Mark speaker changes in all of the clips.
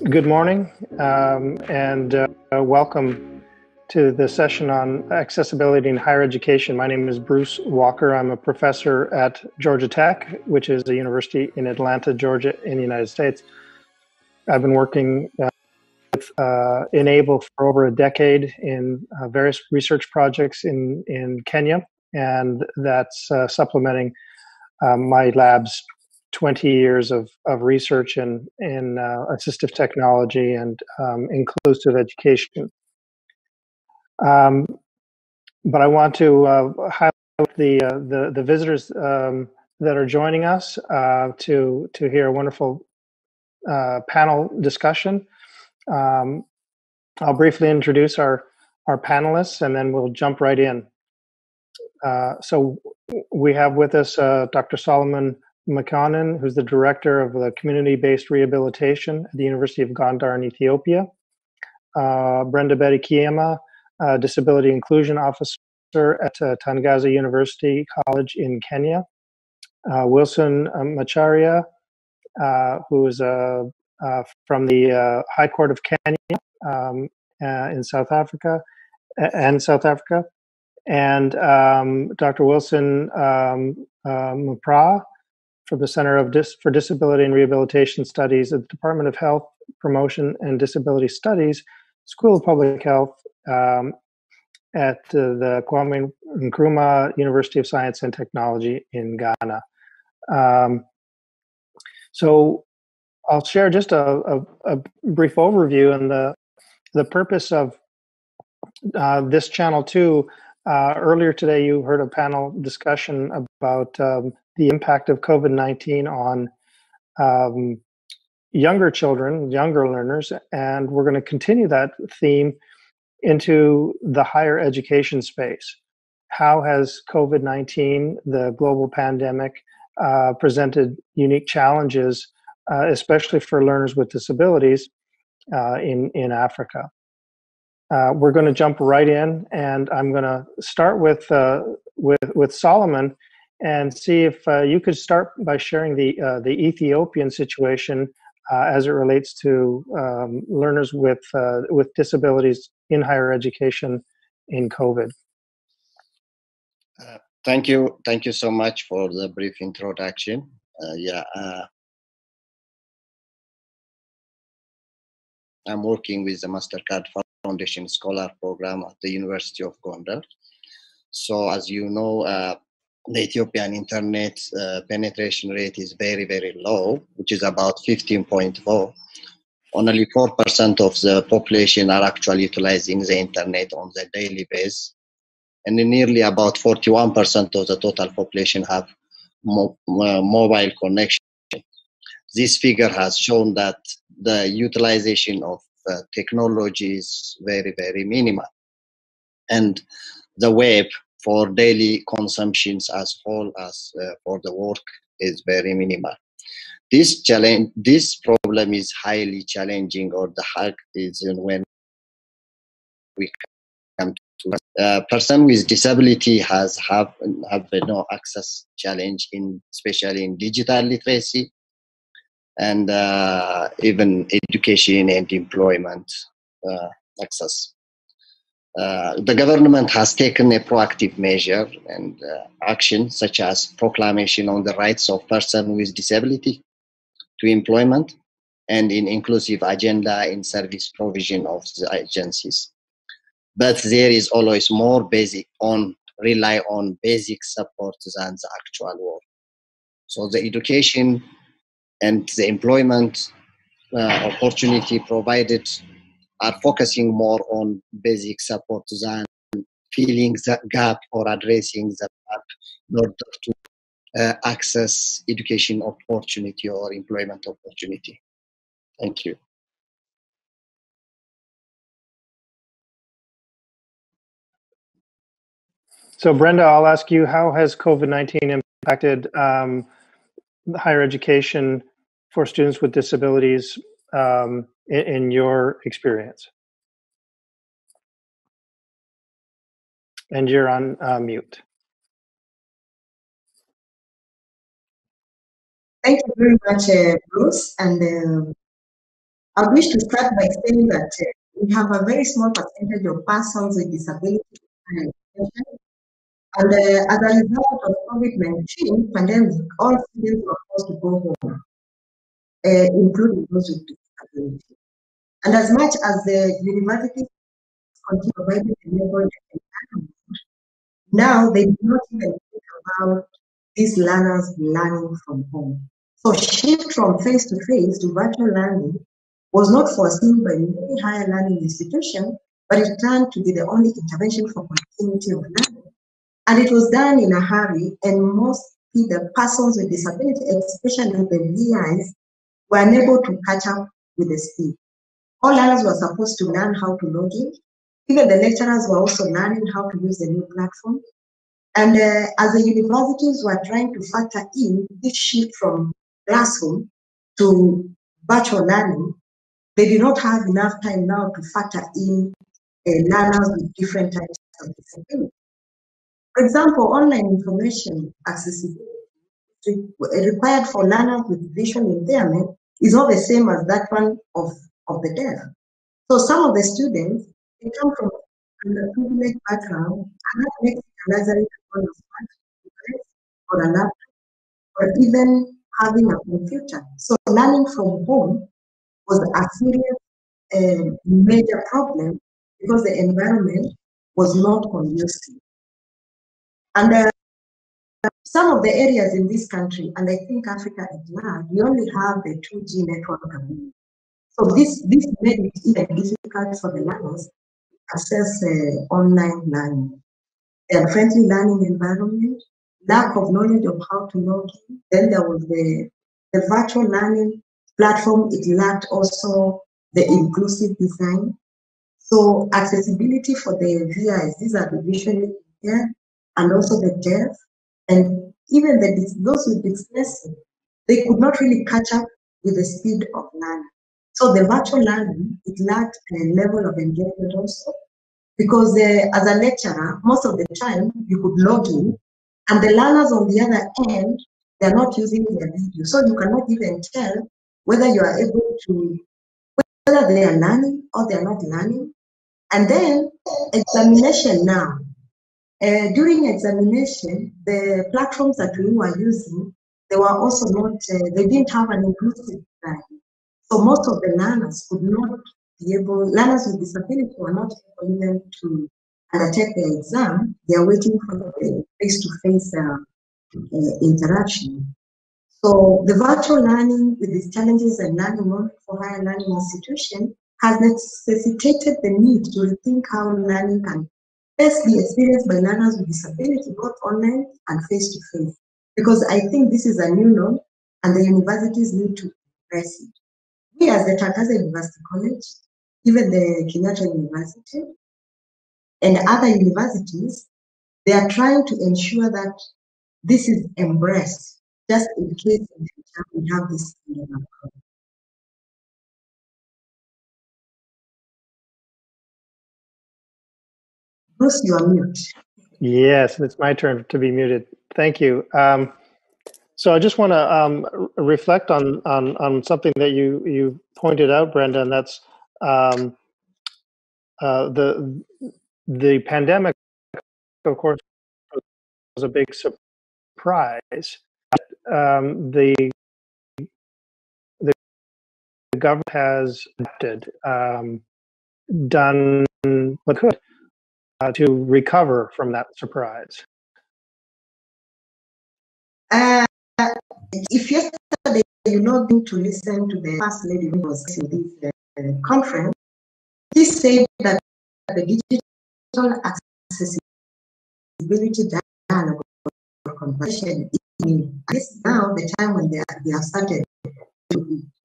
Speaker 1: Good morning and welcome to the session on accessibility in higher education. My name is Bruce Walker. I'm a professor at Georgia Tech, which is a university in Atlanta, Georgia, in the United States. I've been working with Enable for over a decade in various research projects in Kenya, and that's supplementing my lab's 20 years of research in assistive technology and inclusive education. But I want to highlight the visitors that are joining us to hear a wonderful panel discussion. I'll briefly introduce our panelists, and then we'll jump right in. So we have with us Dr. Solomon Mekonnen, who's the director of the community-based rehabilitation at the University of Gondar in Ethiopia. Brenda Kiema, disability inclusion officer at Tangaza University College in Kenya. Wilson Macharia, who is from the High Court of Kenya in South Africa, and Dr. Wilson Mprah from the Center for Disability and Rehabilitation Studies at the Department of Health, Promotion and Disability Studies, School of Public Health at the Kwame Nkrumah University of Science and Technology in Ghana. So I'll share just a brief overview, and the purpose of this channel 2. Earlier today, you heard a panel discussion about the impact of COVID-19 on younger children, younger learners, and we're going to continue that theme into the higher education space. How has COVID-19, the global pandemic, presented unique challenges, especially for learners with disabilities in Africa? We're going to jump right in, and I'm going to start with Solomon and see if you could start by sharing the Ethiopian situation as it relates to learners with disabilities in higher education in COVID.
Speaker 2: Thank you so much for the brief introduction. I'm working with the MasterCard Foundation Scholar Program at the University of Gondar. So as you know, the Ethiopian internet penetration rate is very, very low, which is about 15.4. Only 4% of the population are actually utilizing the internet on the daily basis. And nearly about 41% of the total population have mobile connection. This figure has shown that the utilization of technology is very, very minimal. And the web for daily consumptions as well as for the work is very minimal. This problem is highly challenging, or the hard is when we come to a person with disability have no access challenge especially in digital literacy and even education and employment access. The government has taken a proactive measure and action such as proclamation on the rights of persons with disability to employment and in inclusive agenda in service provision of the agencies. But there is always more rely on basic support than the actual work. So the education and the employment opportunity provided are focusing more on basic support than filling the gap or addressing the gap in order to access education opportunity or employment opportunity. Thank you.
Speaker 1: So Brenda, I'll ask you, how has COVID-19 impacted higher education for students with disabilities in your experience? And you're on mute.
Speaker 3: Thank you very much, Bruce. And I wish to start by saying that we have a very small percentage of persons with disabilities in education. And as a result of COVID-19 pandemic, all students were forced to go home, including those with disabilities. And as much as the universities continue providing the neighborhood environment, now they do not even think about these learners learning from home. So shift from face-to-face to virtual learning was not foreseen by many higher learning institutions, but it turned to be the only intervention for continuity of learning. And it was done in a hurry, and mostly the persons with disability, especially the VIs, were unable to catch up with the speed. All learners were supposed to learn how to log in. Even the lecturers were also learning how to use the new platform. And as the universities were trying to factor in this shift from classroom to virtual learning, they did not have enough time now to factor in learners with different types of disability. For example, online information accessibility required for learners with visual impairment is not the same as that one of the deaf. So some of the students, they come from underprivileged background and that makes it necessary to own a smart device or a laptop or even having a computer. So learning from home was a serious major problem because the environment was not conducive. And some of the areas in this country, and I think Africa at large, we only have the 2G network available. So this made it even difficult for the learners to access online learning. The unfriendly learning environment, lack of knowledge of how to log in. Then there was the virtual learning platform. It lacked also the inclusive design. So accessibility for the VIs, these are the visually impaired and also the deaf, and even those with dyslexia, they could not really catch up with the speed of learning. So the virtual learning, it lacked a level of engagement also, because as a lecturer, most of the time you could log in, and the learners on the other end, they're not using their video. So you cannot even tell whether you are able to, whether they are learning or they are not learning. And then examination now. During examination, the platforms that we were using, they were also not, they didn't have an inclusive design. So most of the learners could not be able, learners with disability were not able even to undertake the exam. They are waiting for the face-to-face interaction. So the virtual learning with these challenges and learning moment for higher learning institutions has necessitated the need to rethink how learning can best be experienced by learners with disability, both online and face-to-face. Because I think this is a new norm and the universities need to address it. We as the Tangaza University College, even the Kenyatta University, and other universities, they are trying to ensure that this is embraced, just in case in the future we have this kind of approach. Bruce, you are mute.
Speaker 1: Yes, it's my turn to be muted. Thank you. So I just want to reflect on something that you pointed out, Brenda, and that's the pandemic, of course, was a big surprise. The government has done what could to recover from that surprise.
Speaker 3: If yesterday you logged in to listen to the First Lady who was in this conference, he said that the digital accessibility dialogue or conversation is now the time when they have started.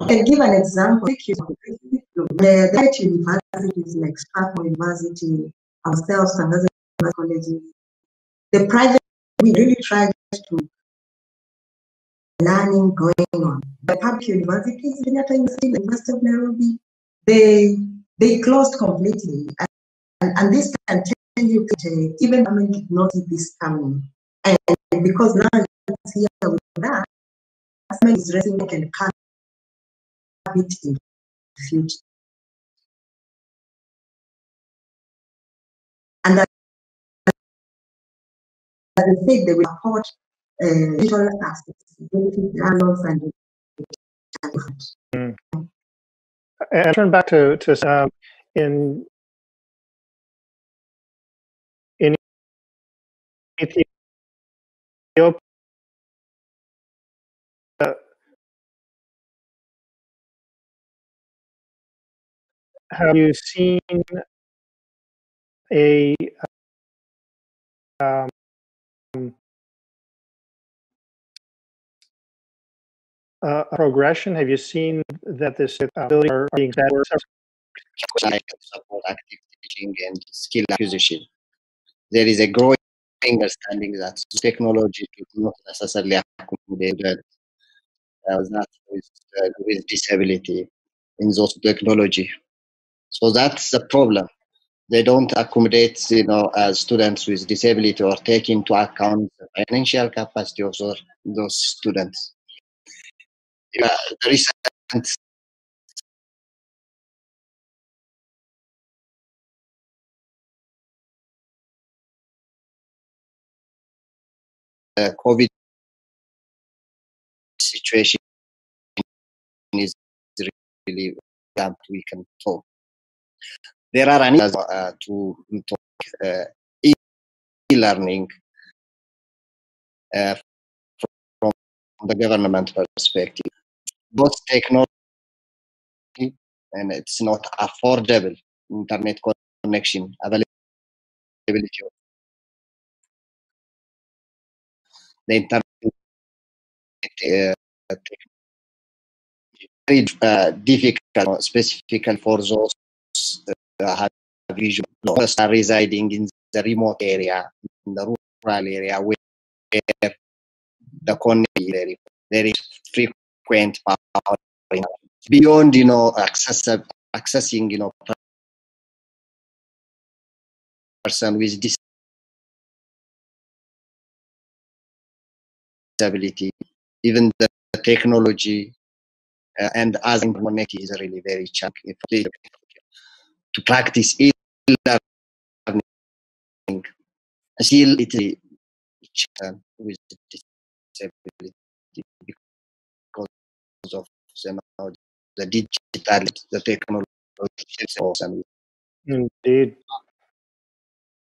Speaker 3: I can give an example. The private universities like Stratford University, ourselves, Tangaza colleges, the private, we really try to learning going on. The public universities, Kenyatta University, the University of Nairobi, they closed completely. And this can tell you that even government did not see this coming. And because now it's here with that, government is raising and cut it in. future. And as I said, they will support digital accessibility dialogues and
Speaker 1: And turn back to in Ethiopia. Have you seen a progression? Have you seen that this ability are being better?
Speaker 2: I can support active teaching and skill acquisition. There is a growing understanding that technology does not necessarily accommodate that with disability in those technology. So that's the problem. They don't accommodate, students with disability or take into account the financial capacity of those students. The recent COVID situation is really that we can talk. There are an to talk e-learning from the government perspective. Both technology and it's not affordable internet connection availability of the internet very difficult, specifically for those have visual loss are residing in the remote area, in the rural area where the connectivity very frequent power beyond accessing person with disability, even the technology and as connectivity is really very challenging to practice e-learning. Still, it is with disability because of the digital, the technology.
Speaker 1: Indeed.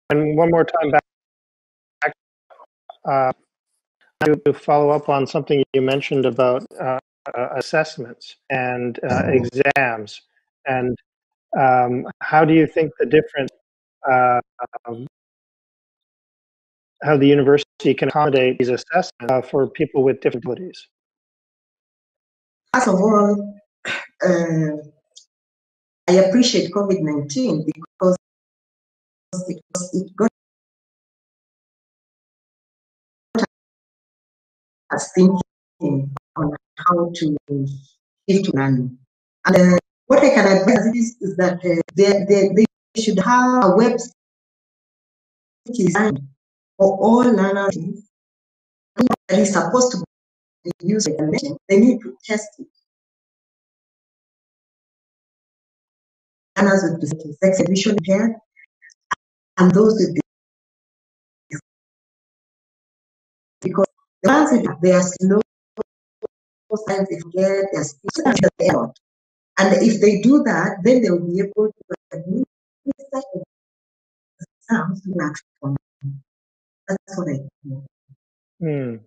Speaker 1: And one more time back to follow up on something you mentioned about assessments and exams, and how do you think the different how the university can accommodate these assessments for people with difficulties?
Speaker 3: First of all, I appreciate COVID-19 because it got us thinking on how to shift learning. And what I can advise is that they should have a website designed for all learners that is supposed to be used. They need to test it. Learners with exhibition here and those with because the ones that they are slow, sometimes they forget their speech, and if they do that, then they will be able to administer exams to action. That's what I think.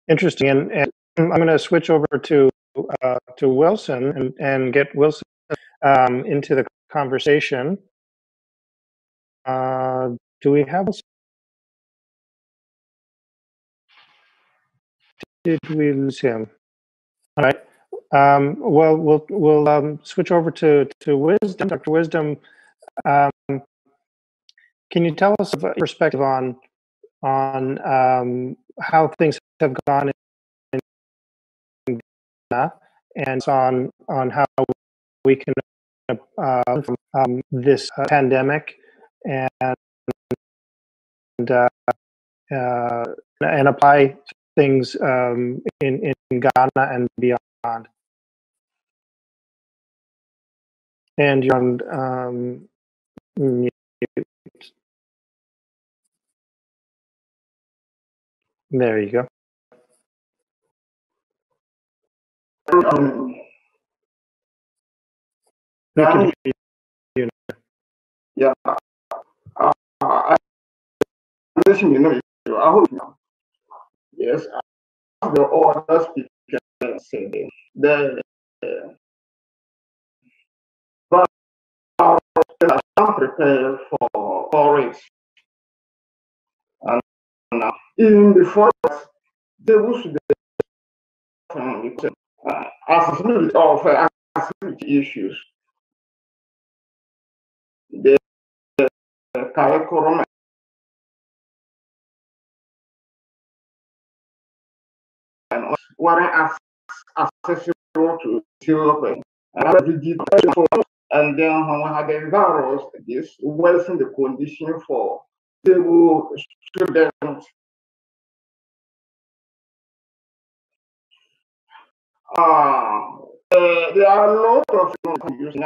Speaker 1: Interesting, and I'm going to switch over to Wilson and get Wilson into the conversation. Do we have? Did we lose him? All right. Well, we'll switch over to Wisdom. Dr. Wisdom, can you tell us a perspective on how things have gone in Ghana, and on how we can from this pandemic and apply things in Ghana and beyond. And you're on mute. There you go. We can hear you.
Speaker 4: Yeah. I listen, I hope now. Yes, the other speakers say the but I'm prepared for it. And even before that, they should accessibility of accessibility issues. The curriculum and weren't accessible to children. And then when we had the virus, this worsened the condition for stable students. There are a lot of using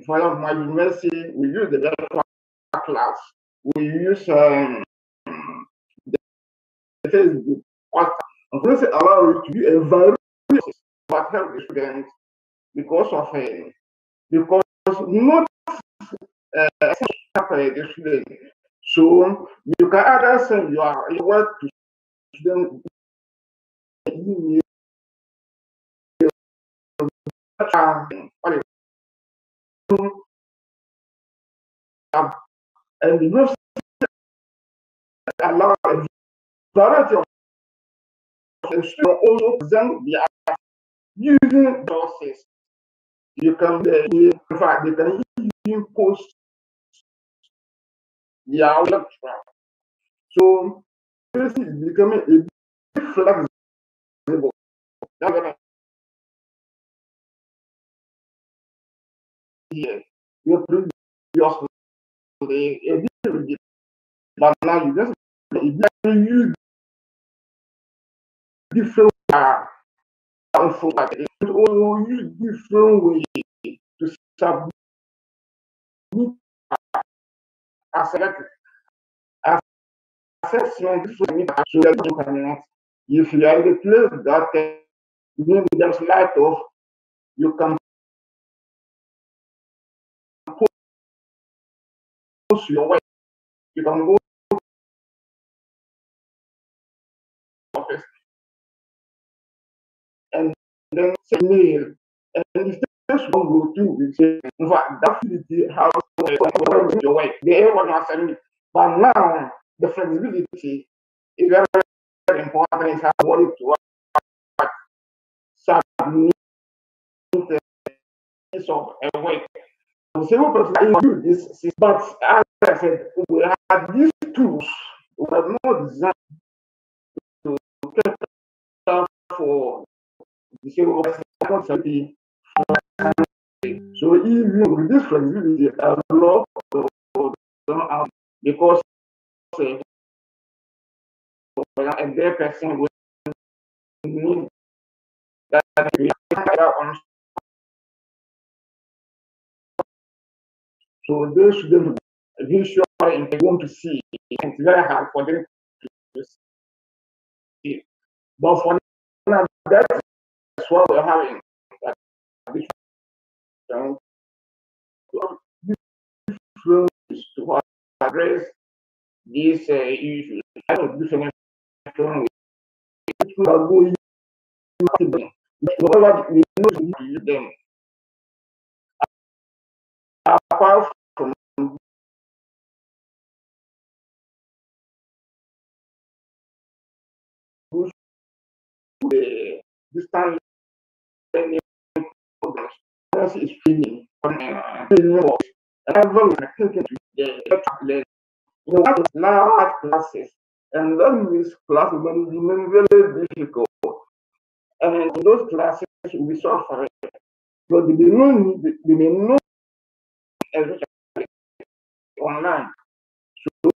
Speaker 4: for my university, we use the virtual class. We use the Facebook. I'm going to allow it to be a virus but help the students because of because not the student. So you can either send your work to students email and the university allow a variety of students also present their using resources. You can in fact they can even post their lecture. So this is becoming a bit flexible. Here, your previous a bit, but now you just use different or use different ways to submit assessment so that you cannot. If you are in the place that maybe there's light off, you can post your work. You can go to the office and then send mail. And if this one go through, we say, in fact, that facility has your work. Everyone has sent it. But now, the flexibility is very, very important in how to work. Submit of a work. The single person do this, but as I said, we have these tools. We have not designed to cater for the single person. So even with this flexibility, a lot of them out because a dead person will need that on. So those students visually want to see, and it's very hard for them to see. But for now, that's what we're having. To address these issues. I don't do something whatever we know to use them. Apart from the distance learning programs, is training work. Everyone is taking to the learning. You know, large classes, and that means class management very difficult. And those classes will be suffering. But they may not online. So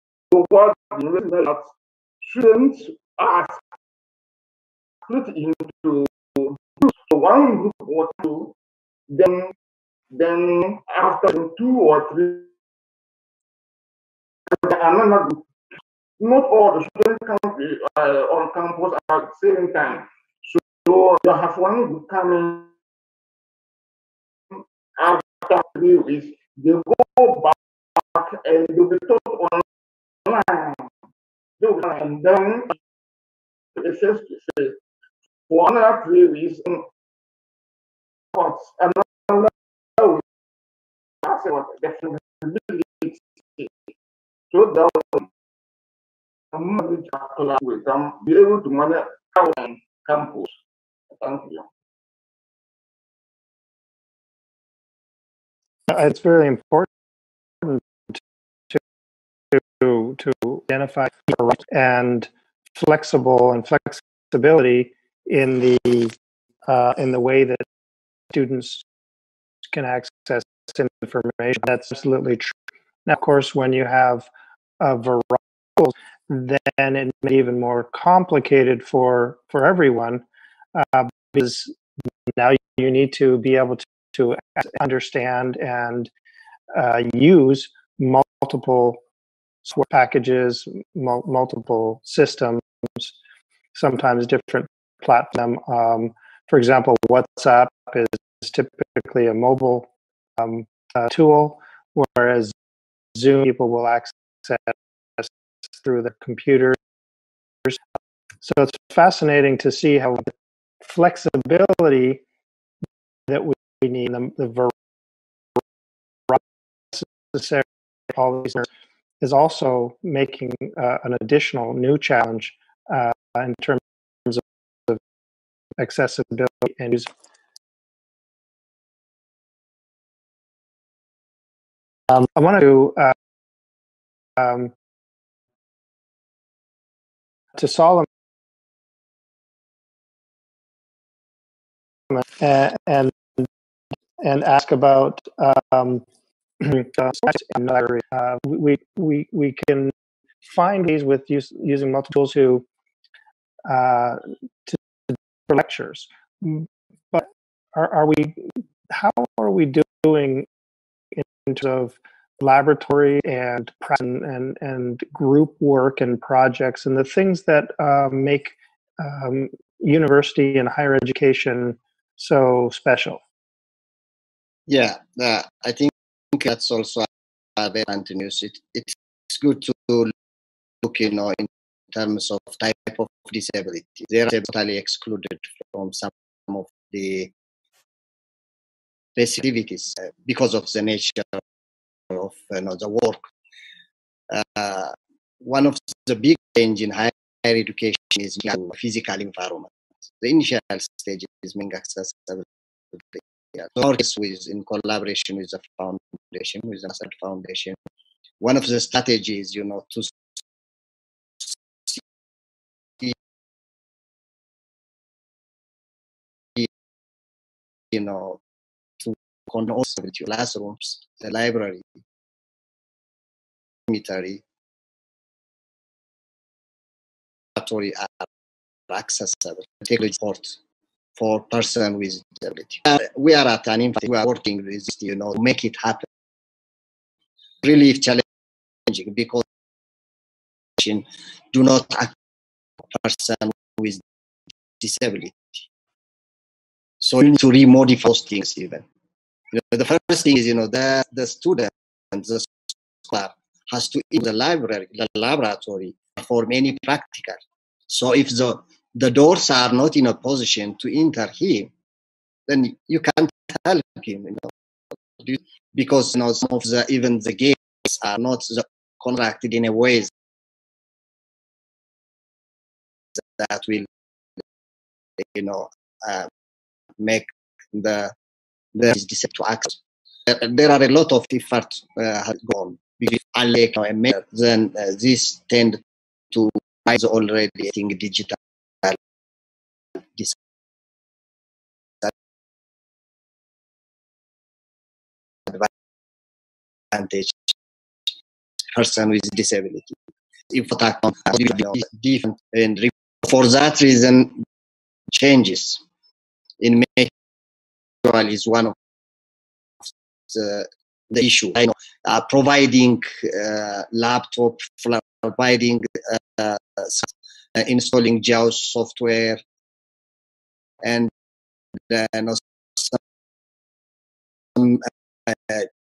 Speaker 4: what the students are split into one group or two, then Then after 2 or 3, another group. Not all the students can be on campus at the same time. So you have one group coming after 3 weeks. They go back and they'll be taught online. And then it's just to say, for another 3 weeks, another week, that's what the flexibility. So that with them, be able to manage our campus. Thank you.
Speaker 1: It's very important to identify and flexibility in the way that students can access information. That's absolutely true. Now, of course, when you have a variety of tools, then it may be even more complicated for everyone, because now you need to be able to understand and use multiple software packages, multiple systems, sometimes different platform. For example, WhatsApp is typically a mobile tool, whereas Zoom people will access through their computers. So it's fascinating to see how flexibility that we need, the variety necessary, all these is also making an additional new challenge in terms of accessibility and use. I want to Solomon and ask about we can find these with using multiple tools for lectures, but how are we doing in terms of laboratory and group work and projects and the things that make university and higher education so special?
Speaker 2: Yeah, I think that's also very continuous. It's good to look, in terms of type of disability. They are totally excluded from some of the basic activities because of the nature of the work. One of the big change in higher education is physical environment. The initial stage is being accessible. So our case is in collaboration with the foundation, with the Macharia Foundation. One of the strategies, to see, to conduct classrooms, the library, dormitory, laboratory are accessible. Technology support for person with disability. We are at an impact. We are working with to make it happen. Really challenging because do not act person with disability. So you need to remodify those things even. The first thing is, the student and the scholar has to in the laboratory for any practical. So if the doors are not in a position to enter him, then you can't help him, because some of even the gates are not constructed in a way that will, make the disability to access. There are a lot of effort gone. Unlike then this tend to rise already. I think digital disadvantage person with disability. If different, and for that reason, changes in medical is one of the issue. I know providing laptop, providing installing JAWS software, and some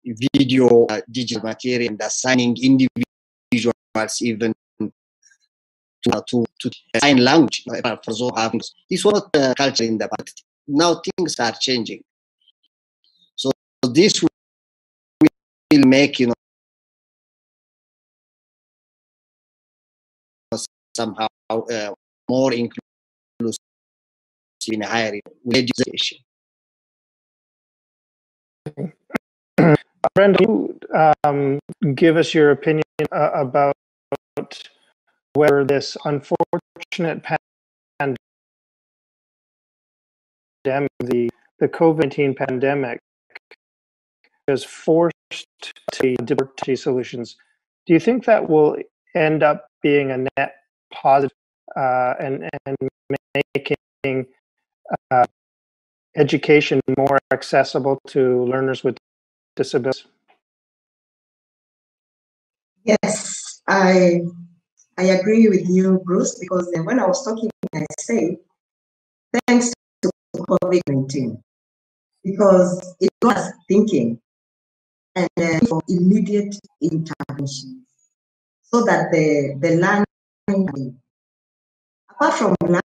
Speaker 2: video digital material, and assigning individuals even to sign language for those having. This was not culture in the past. Now things are changing. So this will make, you know, somehow more inclusive in higher education.
Speaker 1: Brenda, can you give us your opinion about whether this unfortunate pandemic, the COVID-19 pandemic, has forced to diversity solutions? Do you think that will end up being a net positive and making education more accessible to learners with disabilities?
Speaker 3: Yes, I agree with you, Bruce, because when I was talking, I said, thanks to COVID-19, because it got us thinking and for immediate intervention, so that the learning, apart from learning,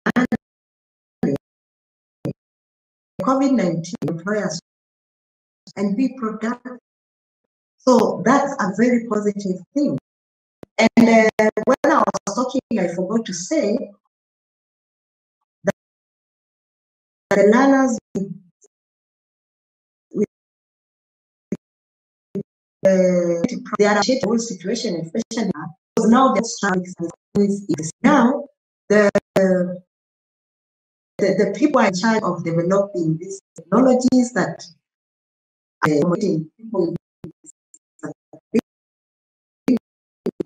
Speaker 3: COVID-19 employers and be productive. So that's a very positive thing. And when I was talking, I forgot to say that the learners with they are the whole situation, especially because now the strikes is now the people are in charge of developing these technologies that accommodating people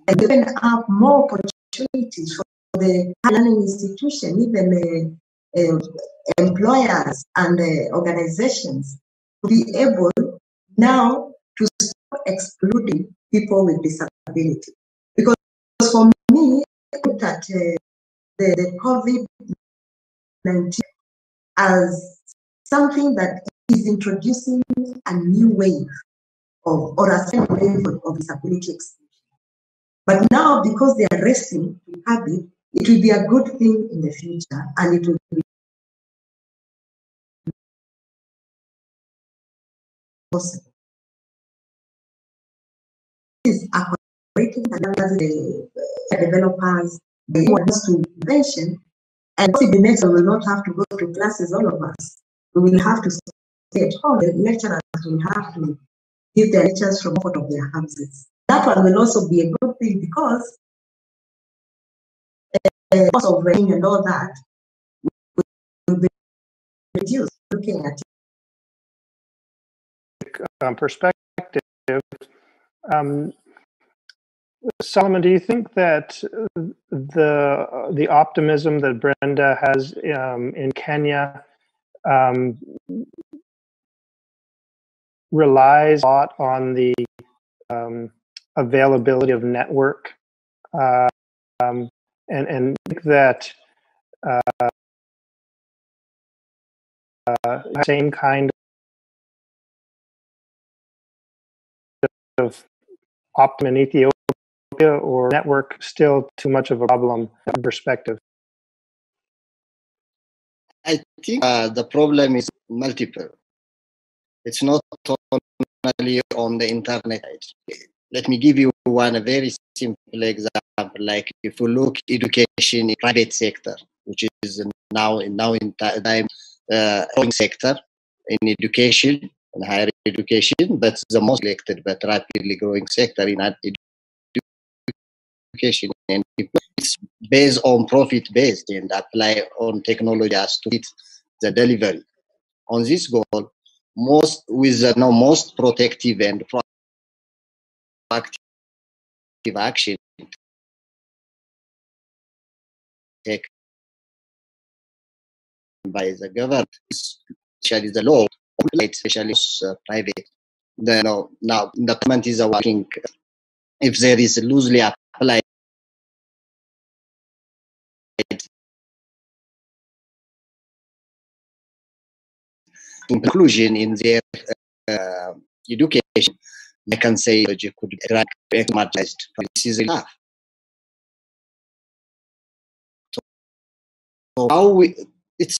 Speaker 3: and even have more opportunities for the learning institution, even employers and organizations to be able now to stop excluding people with disability. Because for me, I look at the COVID-19 as something that is introducing a new wave or a second wave of disability extinction. But now, because they are resting to habit, it will be a good thing in the future, and it will be possible. This is operating the developers, they want to mention, and the next one will not have to go to classes, all of us. We will have to stay at home. The lecturers will have to give their lectures from comfort of their houses. That one will also be a good thing because the cost of renting and all that will be reduced. Looking at
Speaker 1: perspective, Solomon, do you think that the optimism that Brenda has in Kenya relies a lot on the availability of network, and that same kind of optimism in Ethiopia, or network still too much of a problem perspective?
Speaker 2: I think the problem is multiple. It's not only on the internet. Let me give you a very simple example. Like if you look education in private sector, which is now in time growing sector in education and higher education, but the most selected but rapidly growing sector in education, and it's based on profit based and apply on technology as to fit the delivery. On this goal, most protective and proactive action taken by the government, especially the law, especially private Then now the comment is working. If there is loosely applied inclusion in their education, they can say it could be marginalized. This is enough. So how it's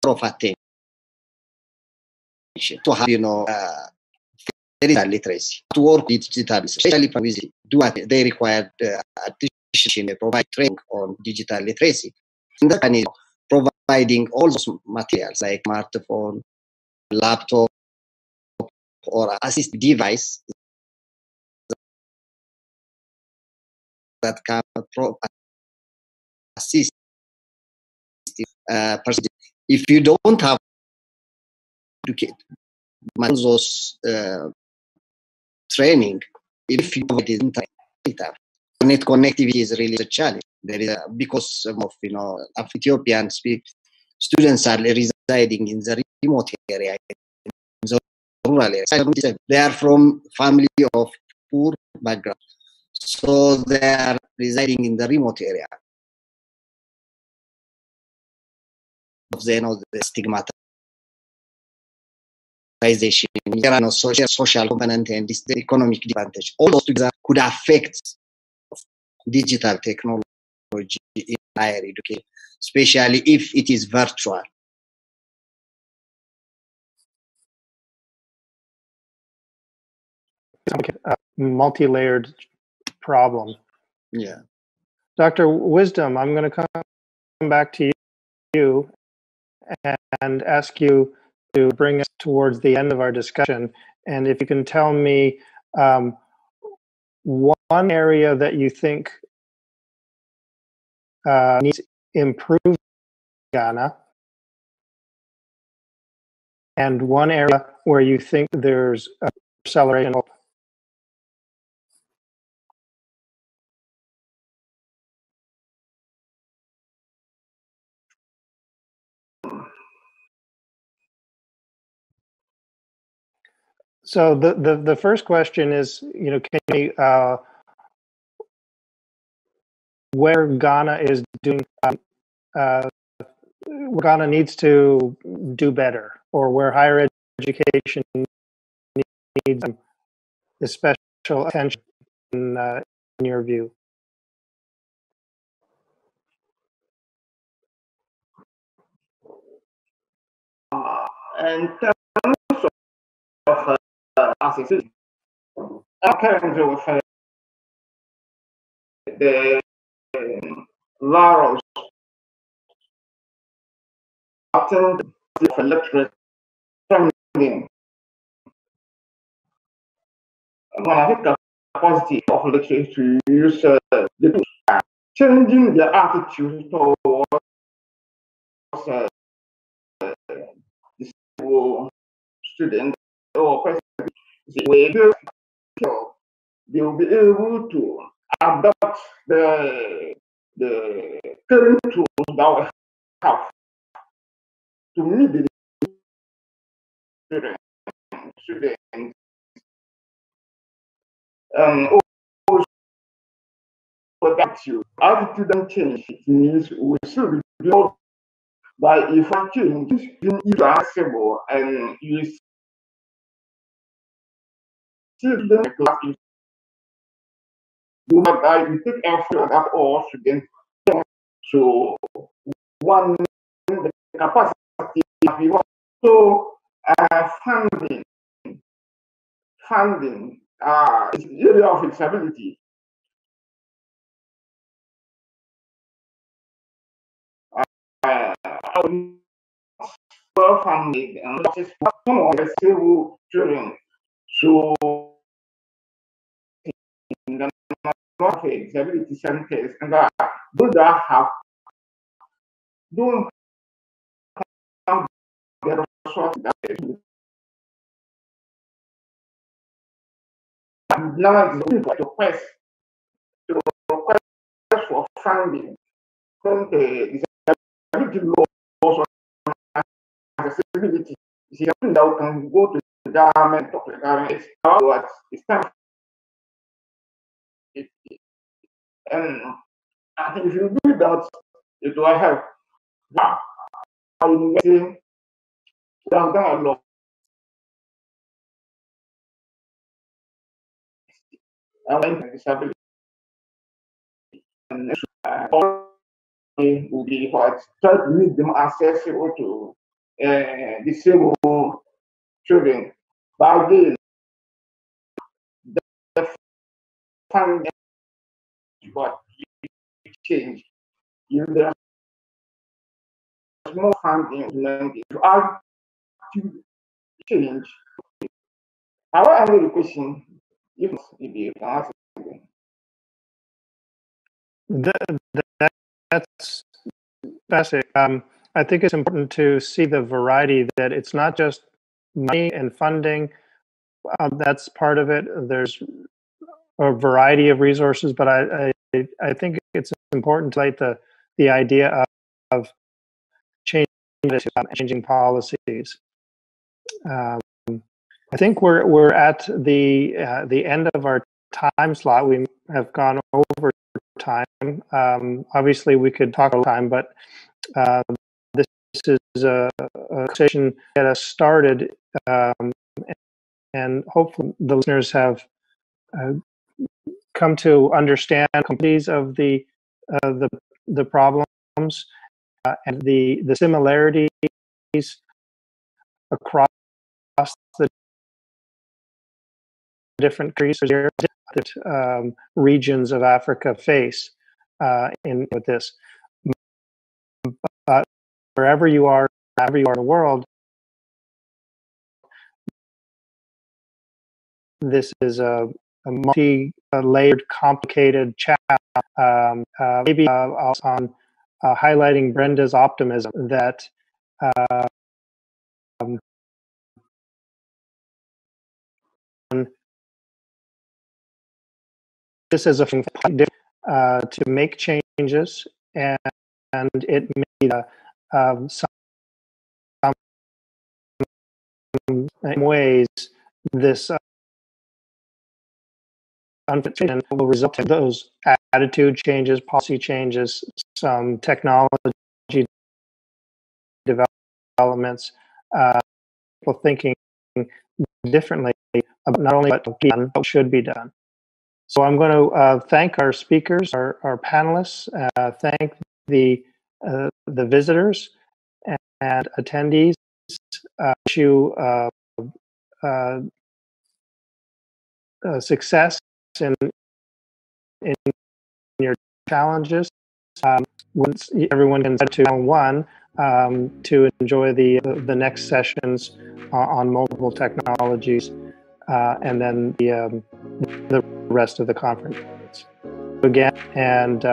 Speaker 2: of attention to have digital literacy to work with digital, especially with do they require addition provide training on digital literacy. And that is providing all those materials like smartphone, laptop, or assist device that can assist person. If you don't have those training, if you have internet connectivity is really a challenge. There is because of Ethiopian students are residing in the remote area, in the rural area. They are from family of poor background, so they are residing in the remote area. They know the stigmatization, social component, and the economic advantage. All those together could affect digital technology in higher education, especially if it is virtual.
Speaker 1: A multi-layered problem.
Speaker 2: Yeah.
Speaker 1: Dr. Wisdom, I'm going to come back to you and ask you to bring us towards the end of our discussion. And if you can tell me one area that you think needs improvement in Ghana, and one area where you think there's acceleration. So the first question is, can you, where Ghana is doing, where Ghana needs to do better, or where higher education needs special attention in your view?
Speaker 4: In terms of assessing, currently with the laws often for literacy funding. When I think the capacity of literacy to use the tools, changing the attitude towards disabled students or persons, they will be able to adopt the current tools that we have to meet the students. Also, attitude and change, it means we should be built by if I change, being irascible and you see them class, you take effort at all students. So one, the capacity of people. So funding is the area of disability. Well funded and that is some of the civil children. So in the non-profit disability centers and those that don't have the resources that now is request for funding from the disability laws accessibility is something that we can go to the government, talk to the government. It's time. And I think if you do that, it will help. Now, university, we have done a lot. And disability and will be what try to make them accessible to disabled children. But again, the funding what change. If there's more funding to add to change. I will answer the question if you can answer.
Speaker 1: That's fascinating. I think it's important to see the variety, that it's not just money and funding. That's part of it. There's a variety of resources, but I think it's important to light the idea of changing policies. I think we're at the end of our time slot. We have gone over time. Obviously, we could talk all the time, but this is a conversation to get us started, and hopefully the listeners have come to understand the complexities of the problems and the similarities across the different countries, different regions of Africa face with this. But wherever you are in the world, this is a multi-layered, complicated chat. Maybe on highlighting Brenda's optimism that this is a to make changes, and it may be some ways this unfit will result in those attitude changes, policy changes, some technology developments, people thinking differently about not only what can be done, but should be done. So I'm going to thank our speakers, our panelists, thank the visitors and attendees. Wish you success in your challenges. Once everyone can get to one to enjoy the next sessions on mobile technologies, and then the rest of the conference again. And